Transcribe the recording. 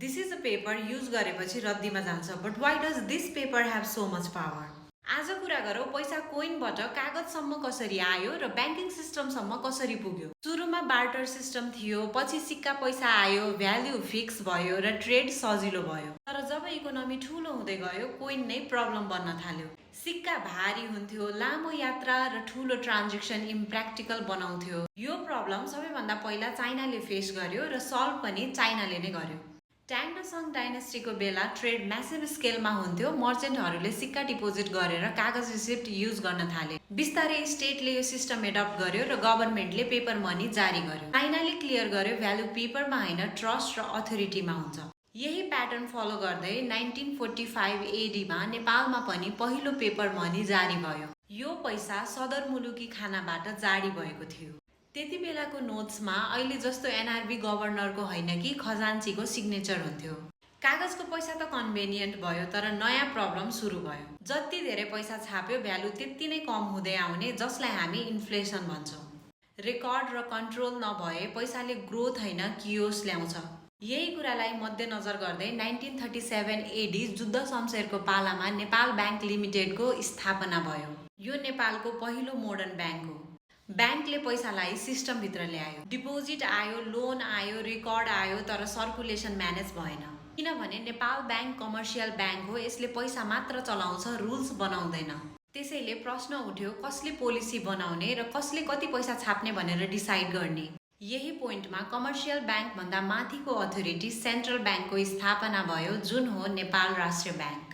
This is a paper use गरेपछि रद्दीमा जान्छ, but why does this paper have so much power? आज कुरा गरौँ पैसा कोइनबाट कागजसम्म कसरी आयो र ब्याङ्किङ सिस्टमसम्म कसरी पुग्यो। सुरुमा बार्टर सिस्टम थियो, पछि सिक्का पैसा आयो, भ्याल्यु फिक्स भयो र ट्रेड सजिलो भयो। तर जब इकोनोमी ठुलो हुँदै गयो कोइन नै प्रब्लम बन्न थाल्यो। सिक्का भारी हुन्थ्यो, लामो यात्रा र ठुलो ट्रान्जेक्सन इम्प्र्याक्टिकल बनाउँथ्यो। यो प्रब्लम सबैभन्दा पहिला चाइनाले फेस गर्यो र सल्भ पनि चाइनाले नै गर्यो। ट्याङ र सङ डाइनेस्टीको बेला ट्रेड म्यासिभ स्केलमा हुन्थ्यो। मर्चेन्टहरूले सिक्का डिपोजिट गरेर कागज रिसिप्ट युज गर्न थाले। बिस्तारै स्टेटले यो सिस्टम एडप्ट गर्यो र गभर्नमेन्टले पेपर मनी जारी गर्यो। चाइनाले क्लियर गर्यो भ्यालु पेपरमा होइन ट्रस्ट र अथोरिटीमा हुन्छ। यही प्याटर्न फलो गर्दै 1945 एडीमा नेपालमा पनि पहिलो पेपर मनी जारी भयो। यो पैसा सदरमुलुकी खानाबाट जारी भएको थियो। त्यति बेलाको नोट्समा अहिले जस्तो एनआरबी गभर्नरको होइन कि खजान्चीको सिग्नेचर हुन्थ्यो। कागजको पैसा त कन्भेनियन्ट भयो, तर नयाँ प्रब्लम सुरु भयो। जति धेरै पैसा छाप्यो भ्यालु त्यति नै कम हुँदै आउने, जसलाई हामी इन्फ्लेसन भन्छौँ। रेकर्ड र कन्ट्रोल नभए पैसाले ग्रोथ होइन कियोस ल्याउँछ। यही कुरालाई मध्यनजर गर्दै 1937 एडी जुद्ध शमशेरको पालामा नेपाल ब्याङ्क लिमिटेडको स्थापना भयो। यो नेपालको पहिलो मोडर्न ब्याङ्क हो। ब्याङ्कले पैसालाई सिस्टमभित्र ल्यायो। डिपोजिट आयो, लोन आयो, रेकर्ड आयो, तर सर्कुलेसन म्यानेज भएन। किनभने नेपाल ब्याङ्क कमर्सियल ब्याङ्क हो, यसले पैसा मात्र चलाउँछ, रुल्स बनाउँदैन। त्यसैले प्रश्न उठ्यो कसले पोलिसी बनाउने र कसले कति पैसा छाप्ने भनेर डिसाइड गर्ने। यही पोइन्टमा कमर्सियल ब्याङ्क भन्दा माथिको अथोरिटी सेन्ट्रल ब्याङ्कको स्थापना भयो, जुन हो नेपाल राष्ट्रिय ब्याङ्क।